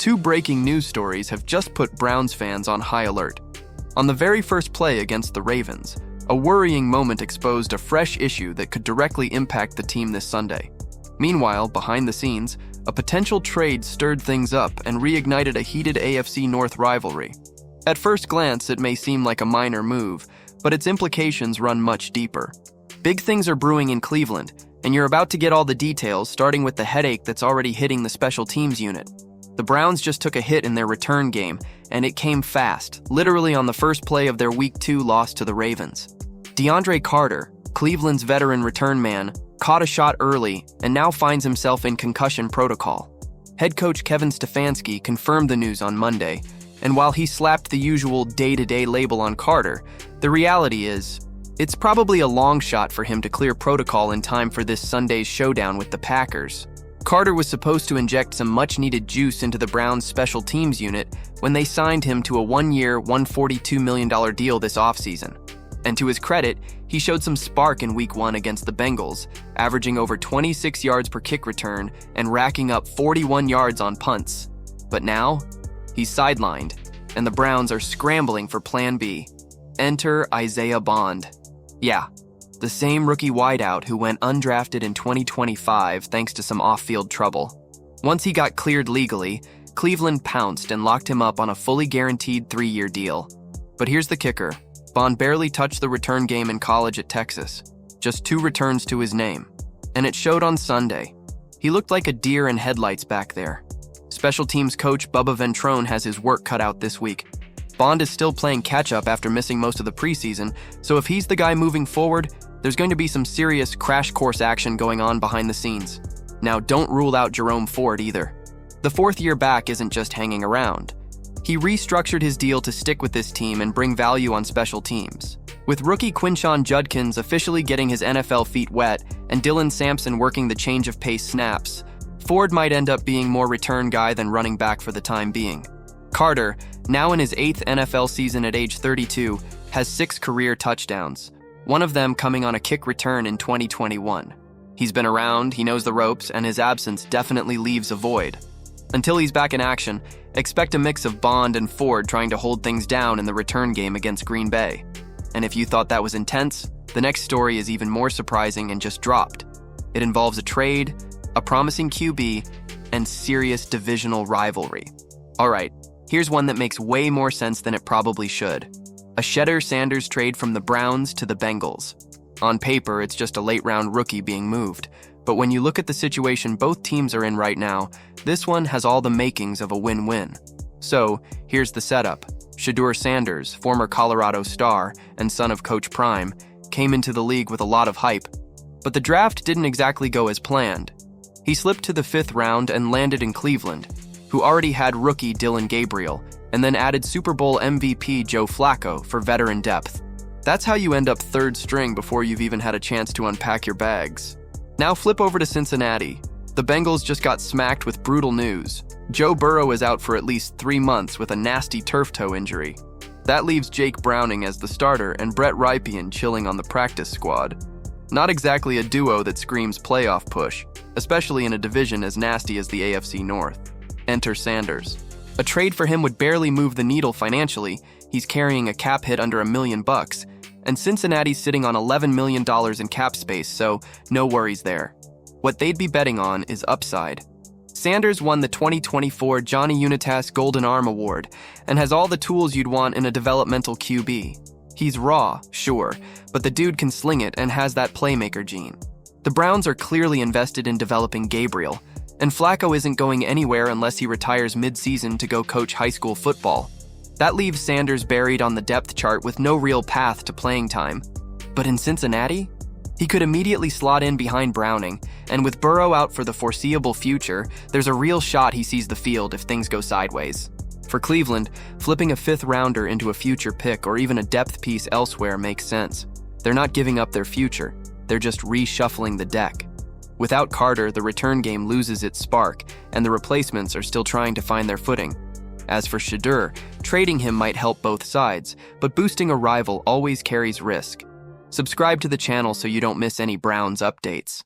Two breaking news stories have just put Browns fans on high alert. On the very first play against the Ravens, a worrying moment exposed a fresh issue that could directly impact the team this Sunday. Meanwhile, behind the scenes, a potential trade stirred things up and reignited a heated AFC North rivalry. At first glance, it may seem like a minor move, but its implications run much deeper. Big things are brewing in Cleveland, and you're about to get all the details, starting with the headache that's already hitting the special teams unit. The Browns just took a hit in their return game, and it came fast, literally on the first play of their Week 2 loss to the Ravens. DeAndre Carter, Cleveland's veteran return man, caught a shot early and now finds himself in concussion protocol. Head coach Kevin Stefanski confirmed the news on Monday, and while he slapped the usual day-to-day label on Carter, the reality is, it's probably a long shot for him to clear protocol in time for this Sunday's showdown with the Packers. Carter was supposed to inject some much-needed juice into the Browns' special teams unit when they signed him to a one-year, $142 million deal this offseason. And to his credit, he showed some spark in Week 1 against the Bengals, averaging over 26 yards per kick return and racking up 41 yards on punts. But now, he's sidelined, and the Browns are scrambling for Plan B. Enter Isaiah Bond. Yeah, the same rookie wideout who went undrafted in 2025 thanks to some off-field trouble. Once he got cleared legally, Cleveland pounced and locked him up on a fully guaranteed 3-year deal. But here's the kicker. Bond barely touched the return game in college at Texas. Just 2 returns to his name. And it showed on Sunday. He looked like a deer in headlights back there. Special teams coach Bubba Ventrone has his work cut out this week. Bond is still playing catch-up after missing most of the preseason, so if he's the guy moving forward, there's going to be some serious crash course action going on behind the scenes. Now, don't rule out Jerome Ford either. The 4th-year back isn't just hanging around. He restructured his deal to stick with this team and bring value on special teams. With rookie Quinshon Judkins officially getting his NFL feet wet and Dylan Sampson working the change of pace snaps, Ford might end up being more return guy than running back for the time being. Carter, now in his 8th NFL season at age 32, has 6 career touchdowns, one of them coming on a kick return in 2021. He's been around, he knows the ropes, and his absence definitely leaves a void. Until he's back in action, expect a mix of Bond and Ford trying to hold things down in the return game against Green Bay. And if you thought that was intense, the next story is even more surprising and just dropped. It involves a trade, a promising QB, and serious divisional rivalry. Alright, here's one that makes way more sense than it probably should. A Shedeur-Sanders trade from the Browns to the Bengals. On paper, it's just a late-round rookie being moved. But when you look at the situation both teams are in right now, this one has all the makings of a win-win. So, here's the setup. Shedeur-Sanders, former Colorado star and son of Coach Prime, came into the league with a lot of hype. But the draft didn't exactly go as planned. He slipped to the 5th round and landed in Cleveland, who already had rookie Dillon Gabriel, and then added Super Bowl MVP Joe Flacco for veteran depth. That's how you end up 3rd string before you've even had a chance to unpack your bags. Now flip over to Cincinnati. The Bengals just got smacked with brutal news. Joe Burrow is out for at least 3 months with a nasty turf toe injury. That leaves Jake Browning as the starter and Brett Rypien chilling on the practice squad. Not exactly a duo that screams playoff push, especially in a division as nasty as the AFC North. Enter Sanders. A trade for him would barely move the needle financially. He's carrying a cap hit under $1 million, and Cincinnati's sitting on $11 million in cap space, so no worries there. What they'd be betting on is upside. Sanders won the 2024 Johnny Unitas Golden Arm Award and has all the tools you'd want in a developmental QB. He's raw, sure, but the dude can sling it and has that playmaker gene. The Browns are clearly invested in developing Gabriel, and Flacco isn't going anywhere unless he retires mid-season to go coach high school football. That leaves Sanders buried on the depth chart with no real path to playing time. But in Cincinnati, he could immediately slot in behind Browning, and with Burrow out for the foreseeable future, there's a real shot he sees the field if things go sideways. For Cleveland, flipping a 5th rounder into a future pick or even a depth piece elsewhere makes sense. They're not giving up their future, they're just reshuffling the deck. Without Carter, the return game loses its spark, and the replacements are still trying to find their footing. As for Shedeur, trading him might help both sides, but boosting a rival always carries risk. Subscribe to the channel so you don't miss any Browns updates.